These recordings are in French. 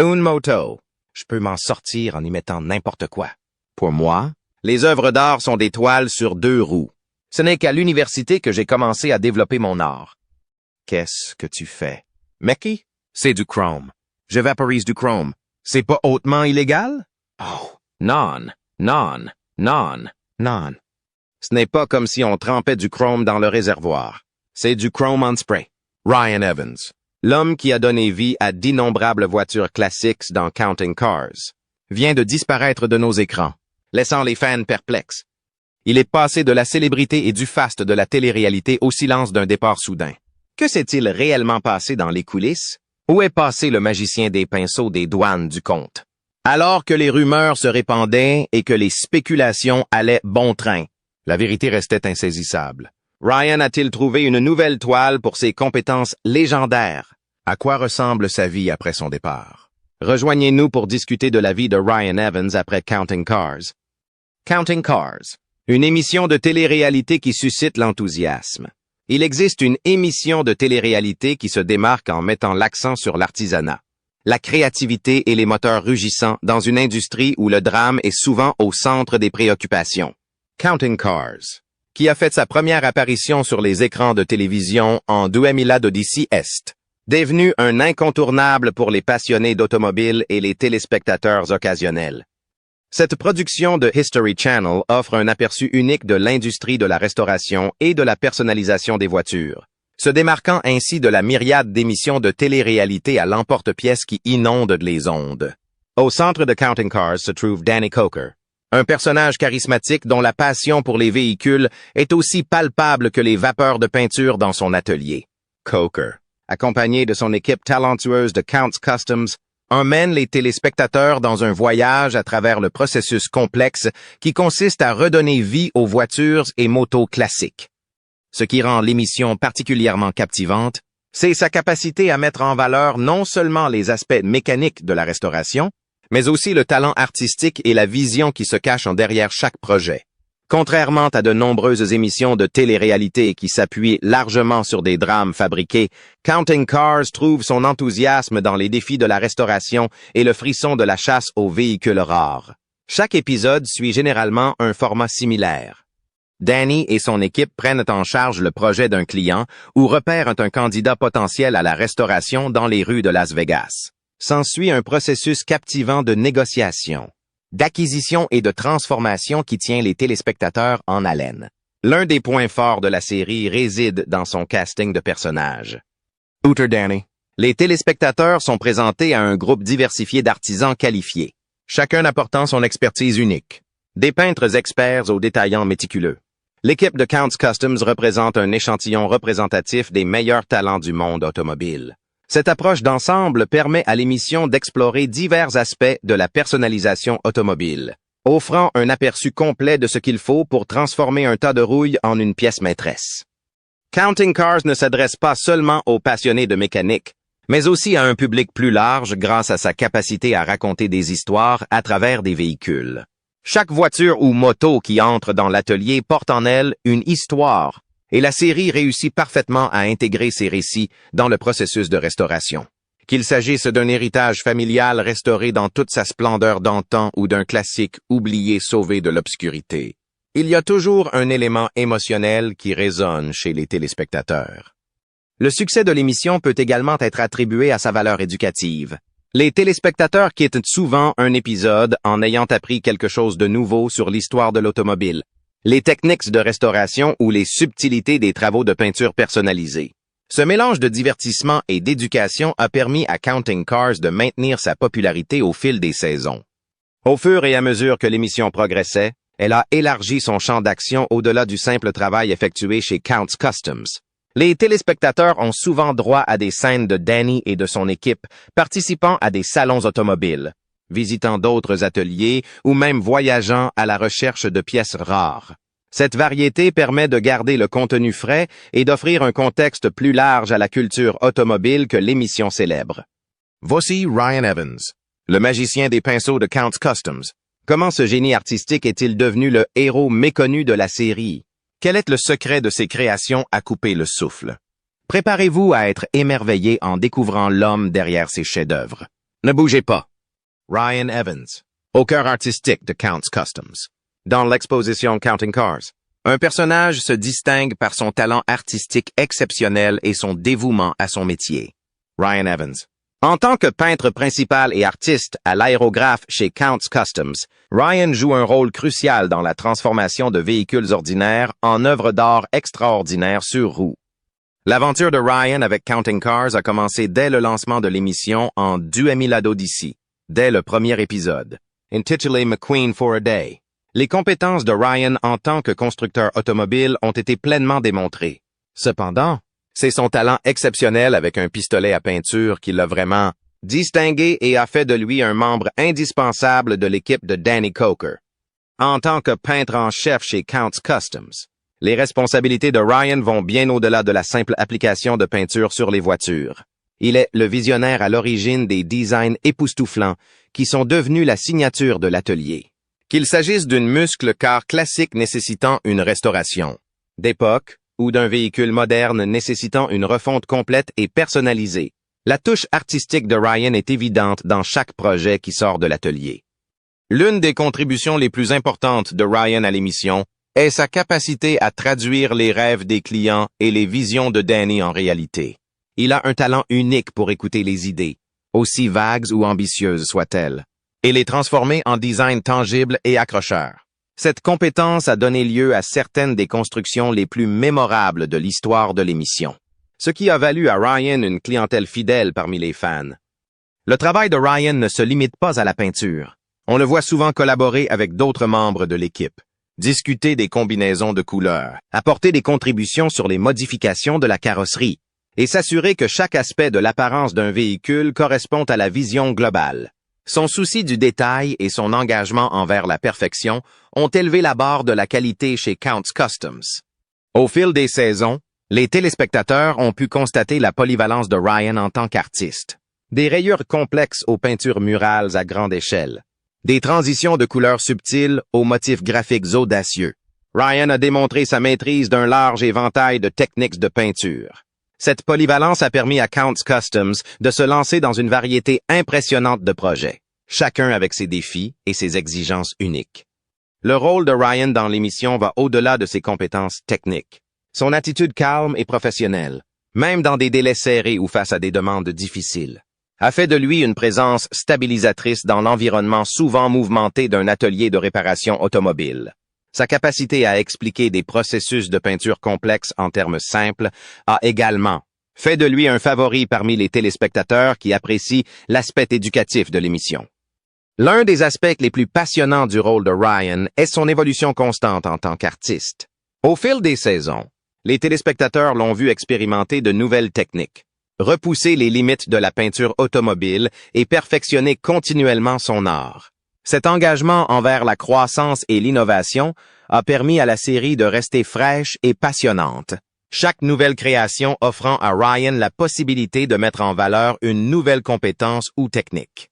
Une moto. Je peux m'en sortir en y mettant n'importe quoi. Pour moi, les œuvres d'art sont des toiles sur deux roues. Ce n'est qu'à l'université que j'ai commencé à développer mon art. Qu'est-ce que tu fais? Mickey? C'est du chrome. Je vaporise du chrome. C'est pas hautement illégal? Oh, non. Ce n'est pas comme si on trempait du chrome dans le réservoir. C'est du chrome on spray. Ryan Evans, l'homme qui a donné vie à d'innombrables voitures classiques dans Counting Cars, vient de disparaître de nos écrans, laissant les fans perplexes. Il est passé de la célébrité et du faste de la télé-réalité au silence d'un départ soudain. Que s'est-il réellement passé dans les coulisses? Où est passé le magicien des pinceaux des douanes du comte? Alors que les rumeurs se répandaient et que les spéculations allaient bon train, la vérité restait insaisissable. Ryan a-t-il trouvé une nouvelle toile pour ses compétences légendaires? À quoi ressemble sa vie après son départ? Rejoignez-nous pour discuter de la vie de Ryan Evans après Counting Cars. Counting Cars, une émission de télé-réalité qui suscite l'enthousiasme. Il existe une émission de télé-réalité qui se démarque en mettant l'accent sur l'artisanat, la créativité et les moteurs rugissants dans une industrie où le drame est souvent au centre des préoccupations. Counting Cars, qui a fait sa première apparition sur les écrans de télévision en 2012 Est, devenu un incontournable pour les passionnés d'automobiles et les téléspectateurs occasionnels. Cette production de History Channel offre un aperçu unique de l'industrie de la restauration et de la personnalisation des voitures, se démarquant ainsi de la myriade d'émissions de télé-réalité à l'emporte-pièce qui inondent les ondes. Au centre de Counting Cars se trouve Danny Coker, un personnage charismatique dont la passion pour les véhicules est aussi palpable que les vapeurs de peinture dans son atelier. Coker, accompagné de son équipe talentueuse de Count's Customs, emmène les téléspectateurs dans un voyage à travers le processus complexe qui consiste à redonner vie aux voitures et motos classiques. Ce qui rend l'émission particulièrement captivante, c'est sa capacité à mettre en valeur non seulement les aspects mécaniques de la restauration, mais aussi le talent artistique et la vision qui se cachent en derrière chaque projet. Contrairement à de nombreuses émissions de télé-réalité qui s'appuient largement sur des drames fabriqués, Counting Cars trouve son enthousiasme dans les défis de la restauration et le frisson de la chasse aux véhicules rares. Chaque épisode suit généralement un format similaire. Danny et son équipe prennent en charge le projet d'un client ou repèrent un candidat potentiel à la restauration dans les rues de Las Vegas. S'ensuit un processus captivant de négociation, d'acquisition et de transformation qui tient les téléspectateurs en haleine. L'un des points forts de la série réside dans son casting de personnages. Outre Danny, les téléspectateurs sont présentés à un groupe diversifié d'artisans qualifiés, chacun apportant son expertise unique. Des peintres experts aux détaillants méticuleux. L'équipe de Count's Customs représente un échantillon représentatif des meilleurs talents du monde automobile. Cette approche d'ensemble permet à l'émission d'explorer divers aspects de la personnalisation automobile, offrant un aperçu complet de ce qu'il faut pour transformer un tas de rouille en une pièce maîtresse. Counting Cars ne s'adresse pas seulement aux passionnés de mécanique, mais aussi à un public plus large grâce à sa capacité à raconter des histoires à travers des véhicules. Chaque voiture ou moto qui entre dans l'atelier porte en elle une histoire, et la série réussit parfaitement à intégrer ces récits dans le processus de restauration. Qu'il s'agisse d'un héritage familial restauré dans toute sa splendeur d'antan ou d'un classique oublié sauvé de l'obscurité, il y a toujours un élément émotionnel qui résonne chez les téléspectateurs. Le succès de l'émission peut également être attribué à sa valeur éducative. Les téléspectateurs quittent souvent un épisode en ayant appris quelque chose de nouveau sur l'histoire de l'automobile, les techniques de restauration ou les subtilités des travaux de peinture personnalisés. Ce mélange de divertissement et d'éducation a permis à Counting Cars de maintenir sa popularité au fil des saisons. Au fur et à mesure que l'émission progressait, elle a élargi son champ d'action au-delà du simple travail effectué chez Count's Customs. Les téléspectateurs ont souvent droit à des scènes de Danny et de son équipe, participant à des salons automobiles, visitant d'autres ateliers ou même voyageant à la recherche de pièces rares. Cette variété permet de garder le contenu frais et d'offrir un contexte plus large à la culture automobile que l'émission célèbre. Voici Ryan Evans, le magicien des pinceaux de Count's Customs. Comment ce génie artistique est-il devenu le héros méconnu de la série? Quel est le secret de ses créations à couper le souffle? Préparez-vous à être émerveillé en découvrant l'homme derrière ses chefs-d'œuvre. Ne bougez pas. Ryan Evans, au cœur artistique de Counts Customs. Dans l'exposition Counting Cars, un personnage se distingue par son talent artistique exceptionnel et son dévouement à son métier. Ryan Evans. En tant que peintre principal et artiste à l'aérographe chez Counts Customs, Ryan joue un rôle crucial dans la transformation de véhicules ordinaires en œuvres d'art extraordinaires sur roues. L'aventure de Ryan avec Counting Cars a commencé dès le lancement de l'émission en Duemilado d'ici, dès le premier épisode, intitulé McQueen for a Day. Les compétences de Ryan en tant que constructeur automobile ont été pleinement démontrées. Cependant, c'est son talent exceptionnel avec un pistolet à peinture qui l'a vraiment distingué et a fait de lui un membre indispensable de l'équipe de Danny Coker. En tant que peintre en chef chez Counts Customs, les responsabilités de Ryan vont bien au-delà de la simple application de peinture sur les voitures. Il est le visionnaire à l'origine des designs époustouflants qui sont devenus la signature de l'atelier. Qu'il s'agisse d'une muscle-car classique nécessitant une restauration, d'époque ou d'un véhicule moderne nécessitant une refonte complète et personnalisée, la touche artistique de Ryan est évidente dans chaque projet qui sort de l'atelier. L'une des contributions les plus importantes de Ryan à l'émission est sa capacité à traduire les rêves des clients et les visions de Danny en réalité. Il a un talent unique pour écouter les idées, aussi vagues ou ambitieuses soient-elles, et les transformer en design tangible et accrocheur. Cette compétence a donné lieu à certaines des constructions les plus mémorables de l'histoire de l'émission, ce qui a valu à Ryan une clientèle fidèle parmi les fans. Le travail de Ryan ne se limite pas à la peinture. On le voit souvent collaborer avec d'autres membres de l'équipe, discuter des combinaisons de couleurs, apporter des contributions sur les modifications de la carrosserie et s'assurer que chaque aspect de l'apparence d'un véhicule correspond à la vision globale. Son souci du détail et son engagement envers la perfection ont élevé la barre de la qualité chez Counts Customs. Au fil des saisons, les téléspectateurs ont pu constater la polyvalence de Ryan en tant qu'artiste. Des rayures complexes aux peintures murales à grande échelle. Des transitions de couleurs subtiles aux motifs graphiques audacieux. Ryan a démontré sa maîtrise d'un large éventail de techniques de peinture. Cette polyvalence a permis à Counts Customs de se lancer dans une variété impressionnante de projets, chacun avec ses défis et ses exigences uniques. Le rôle de Ryan dans l'émission va au-delà de ses compétences techniques. Son attitude calme et professionnelle, même dans des délais serrés ou face à des demandes difficiles, a fait de lui une présence stabilisatrice dans l'environnement souvent mouvementé d'un atelier de réparation automobile. Sa capacité à expliquer des processus de peinture complexes en termes simples a également fait de lui un favori parmi les téléspectateurs qui apprécient l'aspect éducatif de l'émission. L'un des aspects les plus passionnants du rôle de Ryan est son évolution constante en tant qu'artiste. Au fil des saisons, les téléspectateurs l'ont vu expérimenter de nouvelles techniques, repousser les limites de la peinture automobile et perfectionner continuellement son art. Cet engagement envers la croissance et l'innovation a permis à la série de rester fraîche et passionnante, chaque nouvelle création offrant à Ryan la possibilité de mettre en valeur une nouvelle compétence ou technique.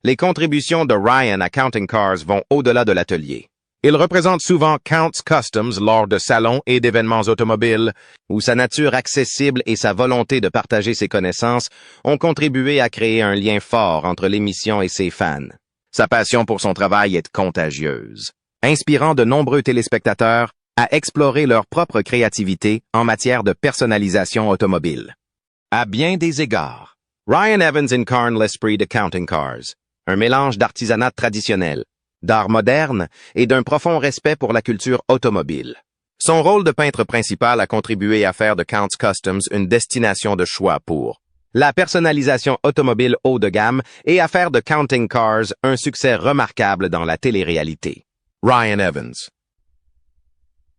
Les contributions de Ryan à Counting Cars vont au-delà de l'atelier. Il représente souvent Counts Customs lors de salons et d'événements automobiles, où sa nature accessible et sa volonté de partager ses connaissances ont contribué à créer un lien fort entre l'émission et ses fans. Sa passion pour son travail est contagieuse, inspirant de nombreux téléspectateurs à explorer leur propre créativité en matière de personnalisation automobile. À bien des égards, Ryan Evans incarne l'esprit de Counting Cars, un mélange d'artisanat traditionnel, d'art moderne et d'un profond respect pour la culture automobile. Son rôle de peintre principal a contribué à faire de Counts Customs une destination de choix pour la personnalisation automobile haut de gamme et à faire de Counting Cars un succès remarquable dans la télé-réalité. Ryan Evans.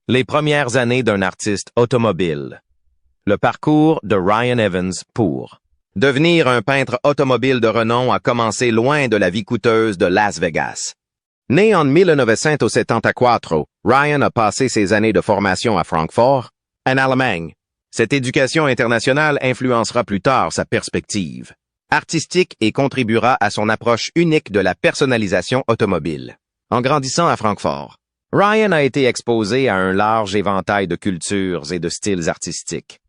Les premières années d'un artiste automobile. Le parcours de Ryan Evans pour devenir un peintre automobile de renom a commencé loin de la vie coûteuse de Las Vegas. Né en 1974, Ryan a passé ses années de formation à Francfort, en Allemagne. Cette éducation internationale influencera plus tard sa perspective artistique et contribuera à son approche unique de la personnalisation automobile. En grandissant à Francfort, Ryan a été exposé à un large éventail de cultures et de styles artistiques.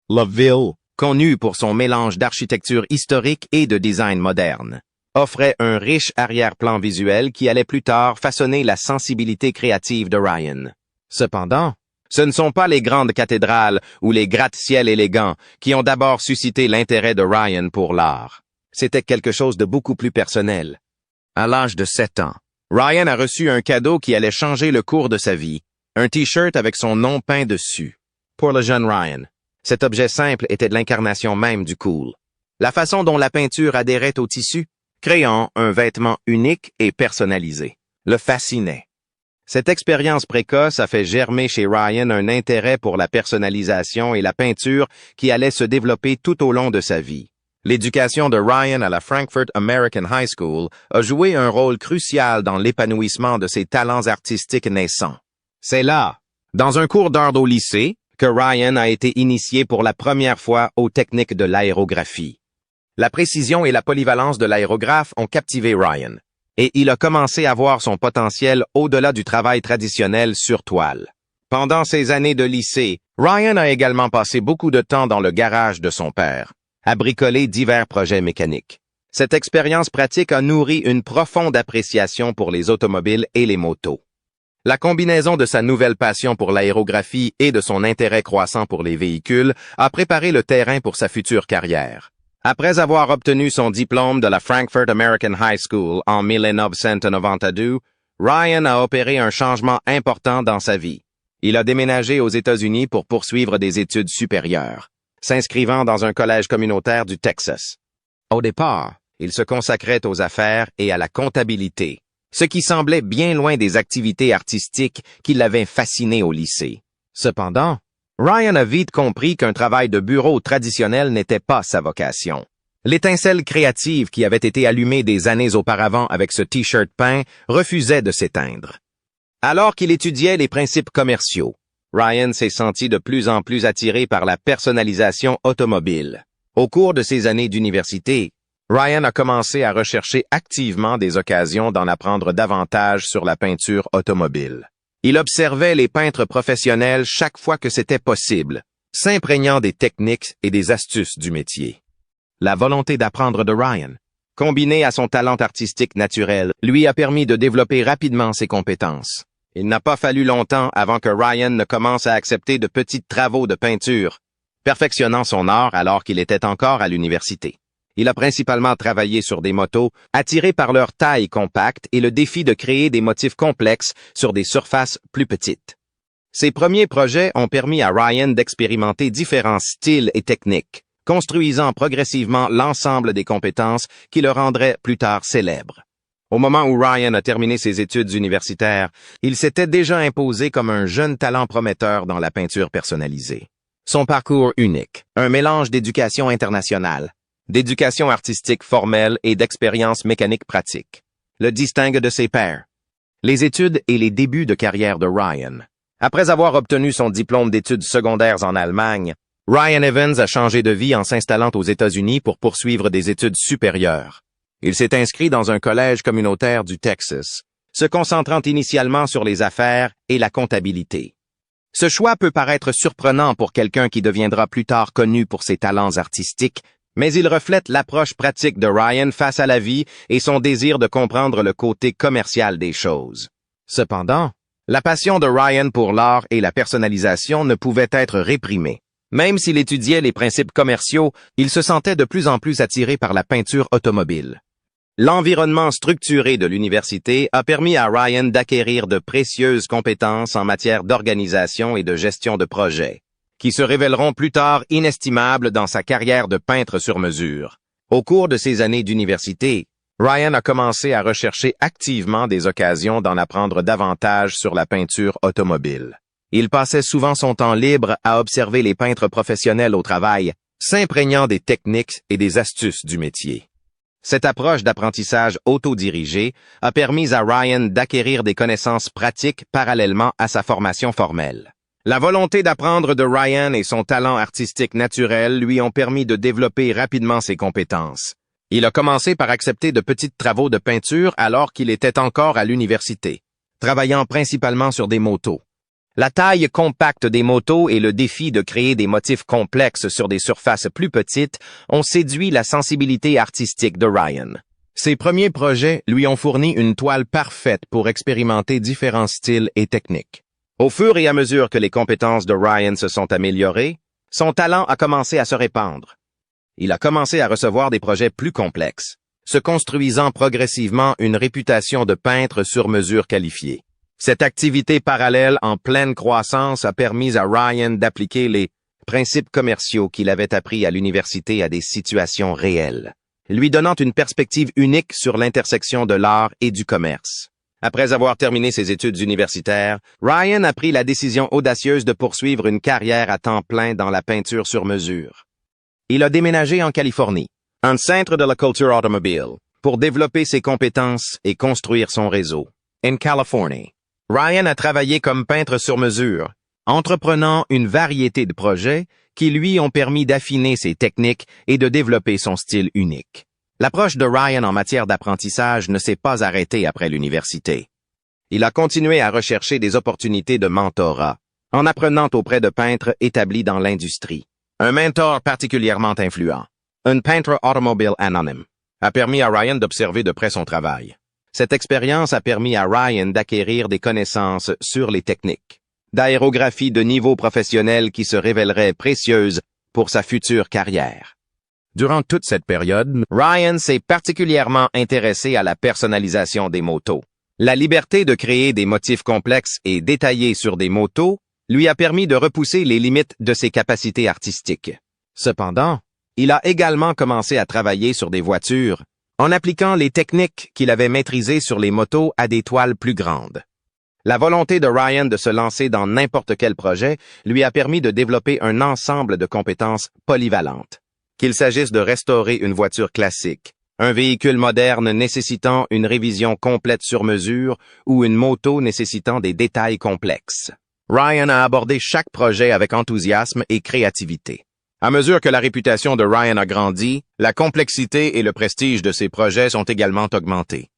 La ville, connue pour son mélange d'architecture historique et de design moderne, offrait un riche arrière-plan visuel qui allait plus tard façonner la sensibilité créative de Ryan. Cependant, ce ne sont pas les grandes cathédrales ou les gratte-ciel élégants qui ont d'abord suscité l'intérêt de Ryan pour l'art. C'était quelque chose de beaucoup plus personnel. À l'âge de 7 ans, Ryan a reçu un cadeau qui allait changer le cours de sa vie, un T-shirt avec son nom peint dessus. Pour le jeune Ryan, cet objet simple était de l'incarnation même du cool. La façon dont la peinture adhérait au tissu, créant un vêtement unique et personnalisé, le fascinait. Cette expérience précoce a fait germer chez Ryan un intérêt pour la personnalisation et la peinture qui allait se développer tout au long de sa vie. L'éducation de Ryan à la Frankfurt American High School a joué un rôle crucial dans l'épanouissement de ses talents artistiques naissants. C'est là, dans un cours d'art au lycée, que Ryan a été initié pour la première fois aux techniques de l'aérographie. La précision et la polyvalence de l'aérographe ont captivé Ryan, et il a commencé à voir son potentiel au-delà du travail traditionnel sur toile. Pendant ses années de lycée, Ryan a également passé beaucoup de temps dans le garage de son père, à bricoler divers projets mécaniques. Cette expérience pratique a nourri une profonde appréciation pour les automobiles et les motos. La combinaison de sa nouvelle passion pour l'aérographie et de son intérêt croissant pour les véhicules a préparé le terrain pour sa future carrière. Après avoir obtenu son diplôme de la Frankfurt American High School en 1992, Ryan a opéré un changement important dans sa vie. Il a déménagé aux États-Unis pour poursuivre des études supérieures, s'inscrivant dans un collège communautaire du Texas. Au départ, il se consacrait aux affaires et à la comptabilité, ce qui semblait bien loin des activités artistiques qui l'avaient fasciné au lycée. Cependant, Ryan a vite compris qu'un travail de bureau traditionnel n'était pas sa vocation. L'étincelle créative qui avait été allumée des années auparavant avec ce T-shirt peint refusait de s'éteindre. Alors qu'il étudiait les principes commerciaux, Ryan s'est senti de plus en plus attiré par la personnalisation automobile. Au cours de ses années d'université, Ryan a commencé à rechercher activement des occasions d'en apprendre davantage sur la peinture automobile. Il observait les peintres professionnels chaque fois que c'était possible, s'imprégnant des techniques et des astuces du métier. La volonté d'apprendre de Ryan, combinée à son talent artistique naturel, lui a permis de développer rapidement ses compétences. Il n'a pas fallu longtemps avant que Ryan ne commence à accepter de petits travaux de peinture, perfectionnant son art alors qu'il était encore à l'université. Il a principalement travaillé sur des motos, attirés par leur taille compacte et le défi de créer des motifs complexes sur des surfaces plus petites. Ses premiers projets ont permis à Ryan d'expérimenter différents styles et techniques, construisant progressivement l'ensemble des compétences qui le rendraient plus tard célèbre. Au moment où Ryan a terminé ses études universitaires, il s'était déjà imposé comme un jeune talent prometteur dans la peinture personnalisée. Son parcours unique, un mélange d'éducation internationale, d'éducation artistique formelle et d'expérience mécanique pratique, le distingue de ses pairs. Les études et les débuts de carrière de Ryan. Après avoir obtenu son diplôme d'études secondaires en Allemagne, Ryan Evans a changé de vie en s'installant aux États-Unis pour poursuivre des études supérieures. Il s'est inscrit dans un collège communautaire du Texas, se concentrant initialement sur les affaires et la comptabilité. Ce choix peut paraître surprenant pour quelqu'un qui deviendra plus tard connu pour ses talents artistiques, mais il reflète l'approche pratique de Ryan face à la vie et son désir de comprendre le côté commercial des choses. Cependant, la passion de Ryan pour l'art et la personnalisation ne pouvait être réprimée. Même s'il étudiait les principes commerciaux, il se sentait de plus en plus attiré par la peinture automobile. L'environnement structuré de l'université a permis à Ryan d'acquérir de précieuses compétences en matière d'organisation et de gestion de projets, qui se révéleront plus tard inestimables dans sa carrière de peintre sur mesure. Au cours de ses années d'université, Ryan a commencé à rechercher activement des occasions d'en apprendre davantage sur la peinture automobile. Il passait souvent son temps libre à observer les peintres professionnels au travail, s'imprégnant des techniques et des astuces du métier. Cette approche d'apprentissage autodirigé a permis à Ryan d'acquérir des connaissances pratiques parallèlement à sa formation formelle. La volonté d'apprendre de Ryan et son talent artistique naturel lui ont permis de développer rapidement ses compétences. Il a commencé par accepter de petits travaux de peinture alors qu'il était encore à l'université, travaillant principalement sur des motos. La taille compacte des motos et le défi de créer des motifs complexes sur des surfaces plus petites ont séduit la sensibilité artistique de Ryan. Ses premiers projets lui ont fourni une toile parfaite pour expérimenter différents styles et techniques. Au fur et à mesure que les compétences de Ryan se sont améliorées, son talent a commencé à se répandre. Il a commencé à recevoir des projets plus complexes, se construisant progressivement une réputation de peintre sur mesure qualifié. Cette activité parallèle en pleine croissance a permis à Ryan d'appliquer les principes commerciaux qu'il avait appris à l'université à des situations réelles, lui donnant une perspective unique sur l'intersection de l'art et du commerce. Après avoir terminé ses études universitaires, Ryan a pris la décision audacieuse de poursuivre une carrière à temps plein dans la peinture sur mesure. Il a déménagé en Californie, un centre de la culture automobile, pour développer ses compétences et construire son réseau. In California, Ryan a travaillé comme peintre sur mesure, entreprenant une variété de projets qui lui ont permis d'affiner ses techniques et de développer son style unique. L'approche de Ryan en matière d'apprentissage ne s'est pas arrêtée après l'université. Il a continué à rechercher des opportunités de mentorat, en apprenant auprès de peintres établis dans l'industrie. Un mentor particulièrement influent, un peintre automobile anonyme, a permis à Ryan d'observer de près son travail. Cette expérience a permis à Ryan d'acquérir des connaissances sur les techniques d'aérographie de niveau professionnel qui se révéleraient précieuses pour sa future carrière. Durant toute cette période, Ryan s'est particulièrement intéressé à la personnalisation des motos. La liberté de créer des motifs complexes et détaillés sur des motos lui a permis de repousser les limites de ses capacités artistiques. Cependant, il a également commencé à travailler sur des voitures en appliquant les techniques qu'il avait maîtrisées sur les motos à des toiles plus grandes. La volonté de Ryan de se lancer dans n'importe quel projet lui a permis de développer un ensemble de compétences polyvalentes. Qu'il s'agisse de restaurer une voiture classique, un véhicule moderne nécessitant une révision complète sur mesure ou une moto nécessitant des détails complexes. Ryan a abordé chaque projet avec enthousiasme et créativité. À mesure que la réputation de Ryan a grandi, la complexité et le prestige de ses projets sont également augmentés.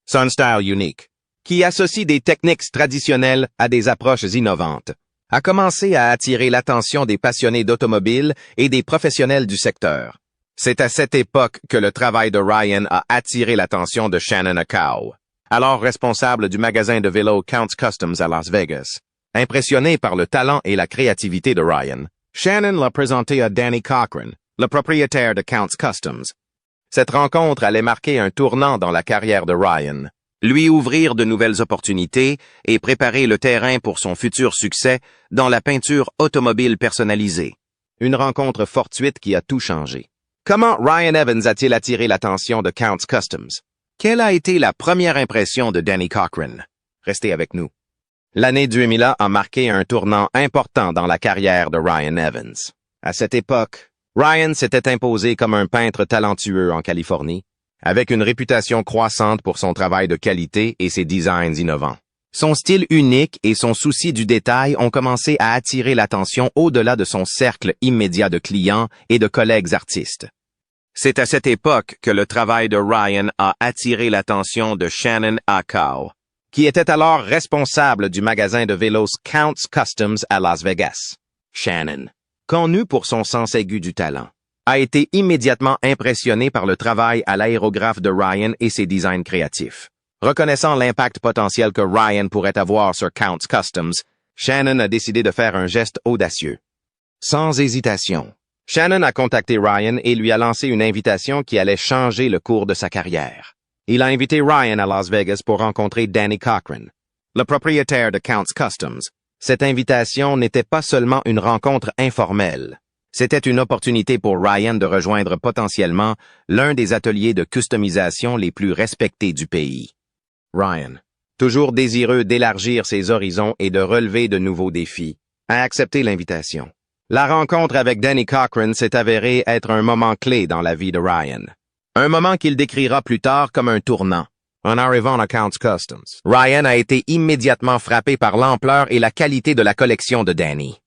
Son style unique, qui associe des techniques traditionnelles à des approches innovantes, a commencé à attirer l'attention des passionnés d'automobile et des professionnels du secteur. C'est à cette époque que le travail de Ryan a attiré l'attention de Shannon Akaw, alors responsable du magasin de vélos Count's Customs à Las Vegas. Impressionné par le talent et la créativité de Ryan, Shannon l'a présenté à Danny Cochran, le propriétaire de Count's Customs. Cette rencontre allait marquer un tournant dans la carrière de Ryan, lui ouvrir de nouvelles opportunités et préparer le terrain pour son futur succès dans la peinture automobile personnalisée. Une rencontre fortuite qui a tout changé. Comment Ryan Evans a-t-il attiré l'attention de Count's Customs? Quelle a été la première impression de Danny Cochran? Restez avec nous. L'année 2000 a marqué un tournant important dans la carrière de Ryan Evans. À cette époque, Ryan s'était imposé comme un peintre talentueux en Californie, avec une réputation croissante pour son travail de qualité et ses designs innovants. Son style unique et son souci du détail ont commencé à attirer l'attention au-delà de son cercle immédiat de clients et de collègues artistes. C'est à cette époque que le travail de Ryan a attiré l'attention de Shannon Akaw, qui était alors responsable du magasin de vélos Count's Customs à Las Vegas. Shannon, connu pour son sens aigu du talent, a été immédiatement impressionné par le travail à l'aérographe de Ryan et ses designs créatifs. Reconnaissant l'impact potentiel que Ryan pourrait avoir sur Count's Customs, Shannon a décidé de faire un geste audacieux. Sans hésitation, Shannon a contacté Ryan et lui a lancé une invitation qui allait changer le cours de sa carrière. Il a invité Ryan à Las Vegas pour rencontrer Danny Cochran, le propriétaire de Count's Customs. Cette invitation n'était pas seulement une rencontre informelle. C'était une opportunité pour Ryan de rejoindre potentiellement l'un des ateliers de customisation les plus respectés du pays. Ryan, toujours désireux d'élargir ses horizons et de relever de nouveaux défis, a accepté l'invitation. La rencontre avec Danny Cochran s'est avérée être un moment clé dans la vie de Ryan. Un moment qu'il décrira plus tard comme un tournant. En arrivant à Count's Customs, Ryan a été immédiatement frappé par l'ampleur et la qualité de la collection de Danny.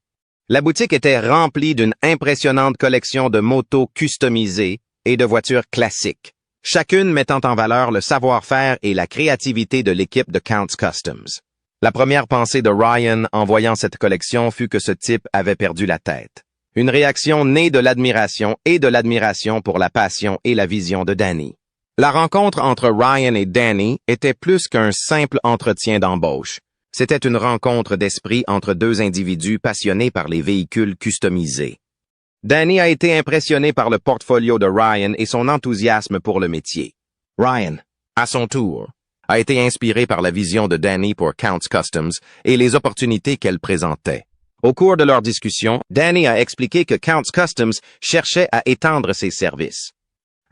La boutique était remplie d'une impressionnante collection de motos customisées et de voitures classiques, chacune mettant en valeur le savoir-faire et la créativité de l'équipe de Count's Customs. La première pensée de Ryan en voyant cette collection fut que ce type avait perdu la tête. Une réaction née de l'admiration et de l'admiration pour la passion et la vision de Danny. La rencontre entre Ryan et Danny était plus qu'un simple entretien d'embauche. C'était une rencontre d'esprit entre deux individus passionnés par les véhicules customisés. Danny a été impressionné par le portfolio de Ryan et son enthousiasme pour le métier. Ryan, à son tour, a été inspiré par la vision de Danny pour Counts Customs et les opportunités qu'elle présentait. Au cours de leur discussion, Danny a expliqué que Counts Customs cherchait à étendre ses services.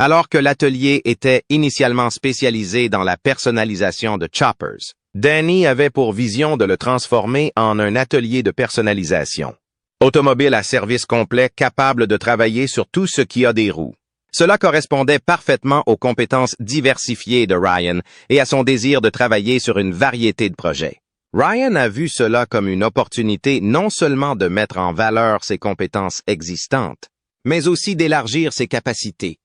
Alors que l'atelier était initialement spécialisé dans la personnalisation de choppers, Danny avait pour vision de le transformer en un atelier de personnalisation. Automobile à service complet capable de travailler sur tout ce qui a des roues. Cela correspondait parfaitement aux compétences diversifiées de Ryan et à son désir de travailler sur une variété de projets. Ryan a vu cela comme une opportunité non seulement de mettre en valeur ses compétences existantes, mais aussi d'élargir ses capacités.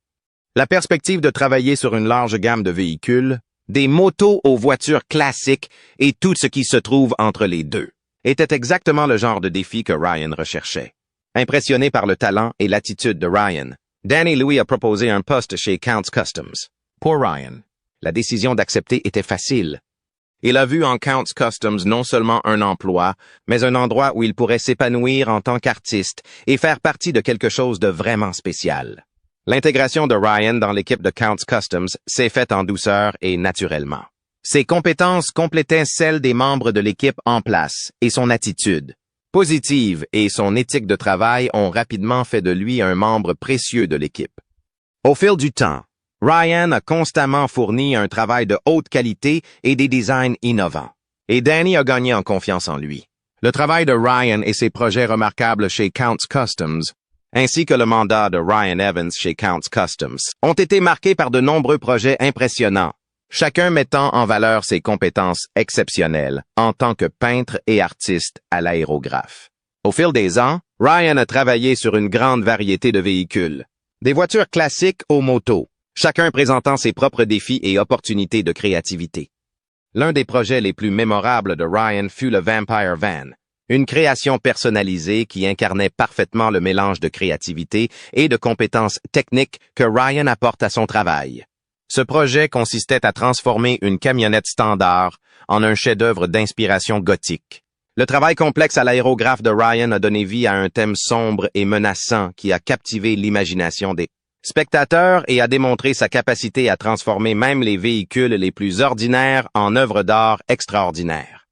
La perspective de travailler sur une large gamme de véhicules, des motos aux voitures classiques et tout ce qui se trouve entre les deux, était exactement le genre de défi que Ryan recherchait. Impressionné par le talent et l'attitude de Ryan, Danny lui a proposé un poste chez Counts Customs. Pour Ryan, la décision d'accepter était facile. Il a vu en Counts Customs non seulement un emploi, mais un endroit où il pourrait s'épanouir en tant qu'artiste et faire partie de quelque chose de vraiment spécial. L'intégration de Ryan dans l'équipe de Counts Customs s'est faite en douceur et naturellement. Ses compétences complétaient celles des membres de l'équipe en place et son attitude positive et son éthique de travail ont rapidement fait de lui un membre précieux de l'équipe. Au fil du temps, Ryan a constamment fourni un travail de haute qualité et des designs innovants. Et Danny a gagné en confiance en lui. Le travail de Ryan et ses projets remarquables chez Counts Customs ainsi que le mandat de Ryan Evans chez Counts Customs, ont été marqués par de nombreux projets impressionnants, chacun mettant en valeur ses compétences exceptionnelles en tant que peintre et artiste à l'aérographe. Au fil des ans, Ryan a travaillé sur une grande variété de véhicules, des voitures classiques aux motos, chacun présentant ses propres défis et opportunités de créativité. L'un des projets les plus mémorables de Ryan fut le Vampire Van, une création personnalisée qui incarnait parfaitement le mélange de créativité et de compétences techniques que Ryan apporte à son travail. Ce projet consistait à transformer une camionnette standard en un chef-d'œuvre d'inspiration gothique. Le travail complexe à l'aérographe de Ryan a donné vie à un thème sombre et menaçant qui a captivé l'imagination des spectateurs et a démontré sa capacité à transformer même les véhicules les plus ordinaires en œuvres d'art extraordinaires.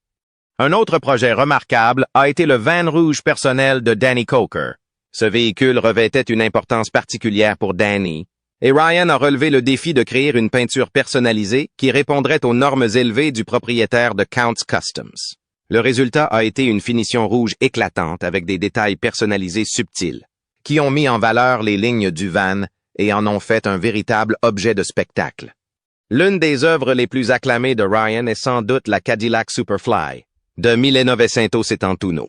Un autre projet remarquable a été le van rouge personnel de Danny Coker. Ce véhicule revêtait une importance particulière pour Danny, et Ryan a relevé le défi de créer une peinture personnalisée qui répondrait aux normes élevées du propriétaire de Counts Customs. Le résultat a été une finition rouge éclatante avec des détails personnalisés subtils, qui ont mis en valeur les lignes du van et en ont fait un véritable objet de spectacle. L'une des œuvres les plus acclamées de Ryan est sans doute la Cadillac Superfly, de 1971.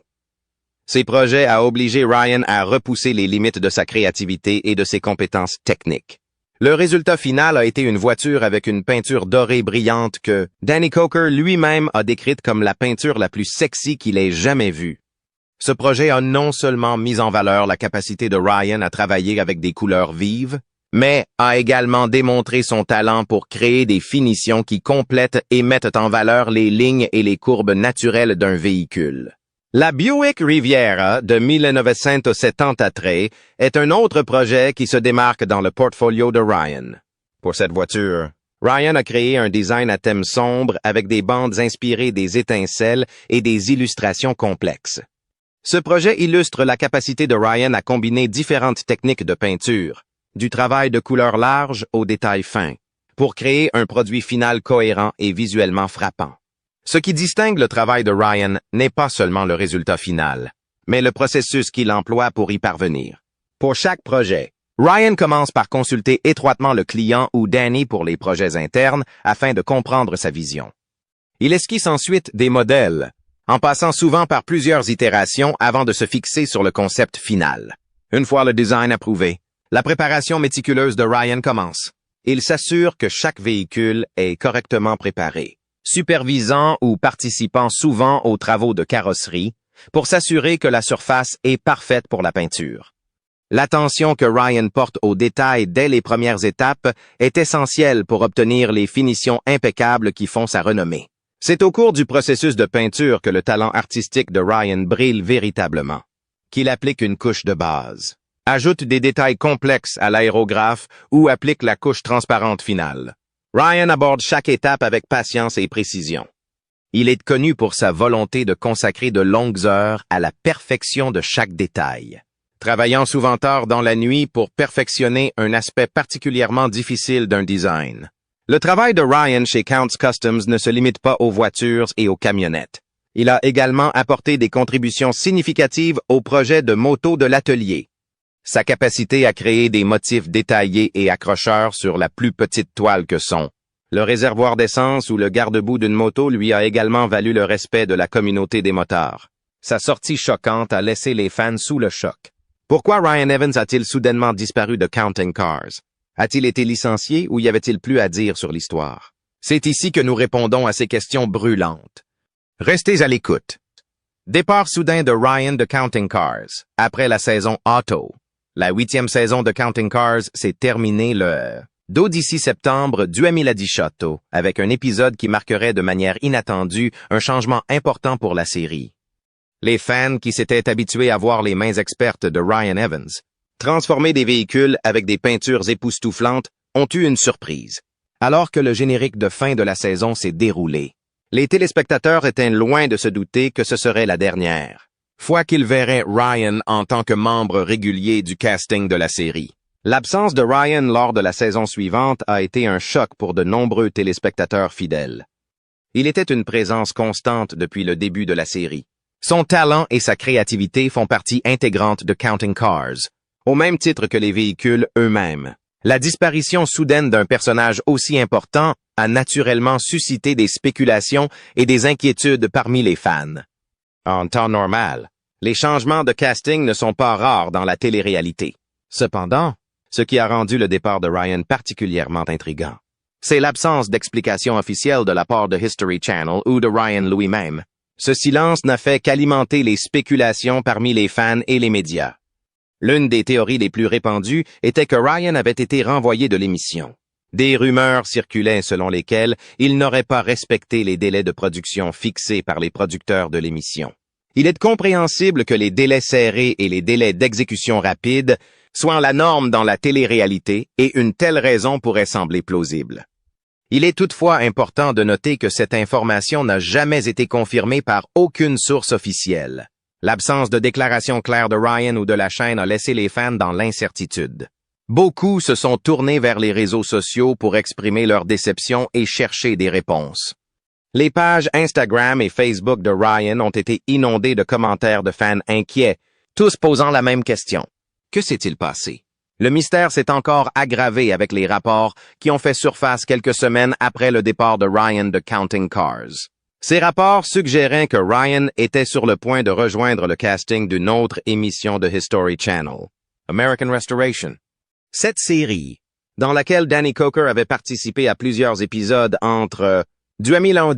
Ces projets ont obligé Ryan à repousser les limites de sa créativité et de ses compétences techniques. Le résultat final a été une voiture avec une peinture dorée brillante que Danny Coker lui-même a décrite comme la peinture la plus sexy qu'il ait jamais vue. Ce projet a non seulement mis en valeur la capacité de Ryan à travailler avec des couleurs vives, mais a également démontré son talent pour créer des finitions qui complètent et mettent en valeur les lignes et les courbes naturelles d'un véhicule. La Buick Riviera de 1973 est un autre projet qui se démarque dans le portfolio de Ryan. Pour cette voiture, Ryan a créé un design à thème sombre avec des bandes inspirées des étincelles et des illustrations complexes. Ce projet illustre la capacité de Ryan à combiner différentes techniques de peinture, du travail de couleur large aux détails fins, pour créer un produit final cohérent et visuellement frappant. Ce qui distingue le travail de Ryan n'est pas seulement le résultat final, mais le processus qu'il emploie pour y parvenir. Pour chaque projet, Ryan commence par consulter étroitement le client ou Danny pour les projets internes afin de comprendre sa vision. Il esquisse ensuite des modèles, en passant souvent par plusieurs itérations avant de se fixer sur le concept final. Une fois le design approuvé, la préparation méticuleuse de Ryan commence. Il s'assure que chaque véhicule est correctement préparé, supervisant ou participant souvent aux travaux de carrosserie pour s'assurer que la surface est parfaite pour la peinture. L'attention que Ryan porte aux détails dès les premières étapes est essentielle pour obtenir les finitions impeccables qui font sa renommée. C'est au cours du processus de peinture que le talent artistique de Ryan brille véritablement. Qu'il applique une couche de base, ajoute des détails complexes à l'aérographe ou applique la couche transparente finale. Ryan aborde chaque étape avec patience et précision. Il est connu pour sa volonté de consacrer de longues heures à la perfection de chaque détail, travaillant souvent tard dans la nuit pour perfectionner un aspect particulièrement difficile d'un design. Le travail de Ryan chez Counts Customs ne se limite pas aux voitures et aux camionnettes. Il a également apporté des contributions significatives au projet de moto de l'atelier. Sa capacité à créer des motifs détaillés et accrocheurs sur la plus petite toile que sont le réservoir d'essence ou le garde-boue d'une moto lui a également valu le respect de la communauté des motards. Sa sortie choquante a laissé les fans sous le choc. Pourquoi Ryan Evans a-t-il soudainement disparu de Counting Cars? A-t-il été licencié ou y avait-il plus à dire sur l'histoire? C'est ici que nous répondons à ces questions brûlantes. Restez à l'écoute. Départ soudain de Ryan de Counting Cars, après la saison Auto. La 8e saison de Counting Cars s'est terminée le 12 septembre 2018 avec un épisode qui marquerait de manière inattendue un changement important pour la série. Les fans qui s'étaient habitués à voir les mains expertes de Ryan Evans transformer des véhicules avec des peintures époustouflantes ont eu une surprise. Alors que le générique de fin de la saison s'est déroulé, les téléspectateurs étaient loin de se douter que ce serait la dernière fois qu'ils verraient Ryan en tant que membre régulier du casting de la série. L'absence de Ryan lors de la saison suivante a été un choc pour de nombreux téléspectateurs fidèles. Il était une présence constante depuis le début de la série. Son talent et sa créativité font partie intégrante de Counting Cars, au même titre que les véhicules eux-mêmes. La disparition soudaine d'un personnage aussi important a naturellement suscité des spéculations et des inquiétudes parmi les fans. En temps normal, les changements de casting ne sont pas rares dans la télé-réalité. Cependant, ce qui a rendu le départ de Ryan particulièrement intriguant, c'est l'absence d'explication officielle de la part de History Channel ou de Ryan lui-même. Ce silence n'a fait qu'alimenter les spéculations parmi les fans et les médias. L'une des théories les plus répandues était que Ryan avait été renvoyé de l'émission. Des rumeurs circulaient selon lesquelles il n'aurait pas respecté les délais de production fixés par les producteurs de l'émission. Il est compréhensible que les délais serrés et les délais d'exécution rapide soient la norme dans la télé-réalité et une telle raison pourrait sembler plausible. Il est toutefois important de noter que cette information n'a jamais été confirmée par aucune source officielle. L'absence de déclaration claire de Ryan ou de la chaîne a laissé les fans dans l'incertitude. Beaucoup se sont tournés vers les réseaux sociaux pour exprimer leur déception et chercher des réponses. Les pages Instagram et Facebook de Ryan ont été inondées de commentaires de fans inquiets, tous posant la même question. Que s'est-il passé? Le mystère s'est encore aggravé avec les rapports qui ont fait surface quelques semaines après le départ de Ryan de Counting Cars. Ces rapports suggéraient que Ryan était sur le point de rejoindre le casting d'une autre émission de History Channel, American Restoration. Cette série, dans laquelle Danny Coker avait participé à plusieurs épisodes entre 2011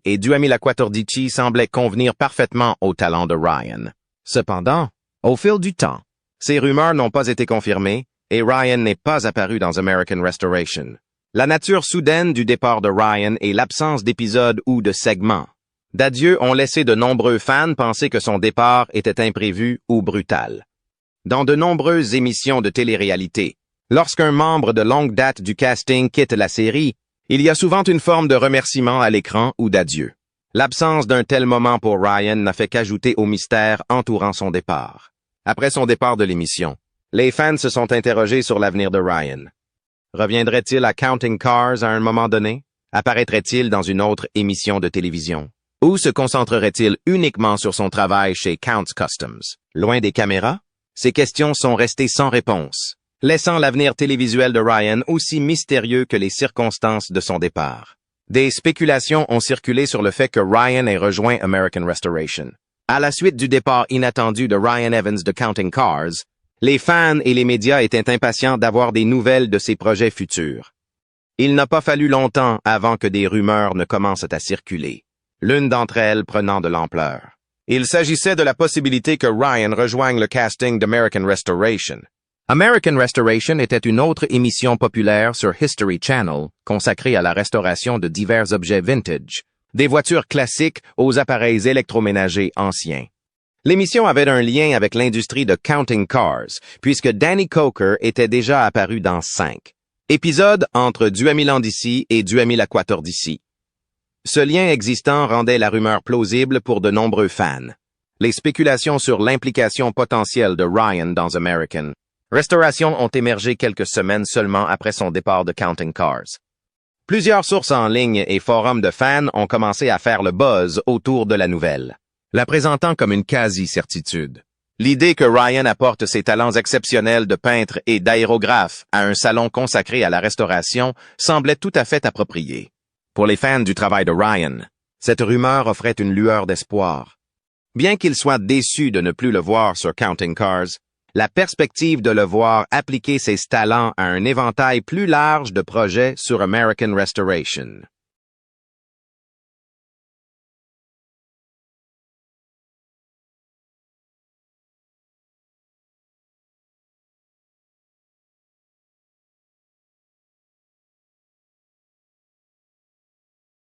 et 2014, semblait convenir parfaitement au talent de Ryan. Cependant, au fil du temps, ces rumeurs n'ont pas été confirmées et Ryan n'est pas apparu dans American Restoration. La nature soudaine du départ de Ryan et l'absence d'épisodes ou de segments d'adieu ont laissé de nombreux fans penser que son départ était imprévu ou brutal. Dans de nombreuses émissions de télé-réalité, lorsqu'un membre de longue date du casting quitte la série, il y a souvent une forme de remerciement à l'écran ou d'adieu. L'absence d'un tel moment pour Ryan n'a fait qu'ajouter au mystère entourant son départ. Après son départ de l'émission, les fans se sont interrogés sur l'avenir de Ryan. Reviendrait-il à Counting Cars à un moment donné? Apparaîtrait-il dans une autre émission de télévision? Ou se concentrerait-il uniquement sur son travail chez Counts Customs? Loin des caméras? Ces questions sont restées sans réponse, laissant l'avenir télévisuel de Ryan aussi mystérieux que les circonstances de son départ. Des spéculations ont circulé sur le fait que Ryan ait rejoint American Restoration. À la suite du départ inattendu de Ryan Evans de Counting Cars, les fans et les médias étaient impatients d'avoir des nouvelles de ses projets futurs. Il n'a pas fallu longtemps avant que des rumeurs ne commencent à circuler, l'une d'entre elles prenant de l'ampleur. Il s'agissait de la possibilité que Ryan rejoigne le casting d'American Restoration. American Restoration était une autre émission populaire sur History Channel consacrée à la restauration de divers objets vintage, des voitures classiques aux appareils électroménagers anciens. L'émission avait un lien avec l'industrie de counting cars, puisque Danny Coker était déjà apparu dans 5 épisodes entre Duhamel d'ici et Duhamel d'ici. Ce lien existant rendait la rumeur plausible pour de nombreux fans. Les spéculations sur l'implication potentielle de Ryan dans American Restoration ont émergé quelques semaines seulement après son départ de Counting Cars. Plusieurs sources en ligne et forums de fans ont commencé à faire le buzz autour de la nouvelle, la présentant comme une quasi-certitude. L'idée que Ryan apporte ses talents exceptionnels de peintre et d'aérographe à un salon consacré à la restauration semblait tout à fait appropriée. Pour les fans du travail de Ryan, cette rumeur offrait une lueur d'espoir. Bien qu'ils soient déçus de ne plus le voir sur Counting Cars, la perspective de le voir appliquer ses talents à un éventail plus large de projets sur American Restoration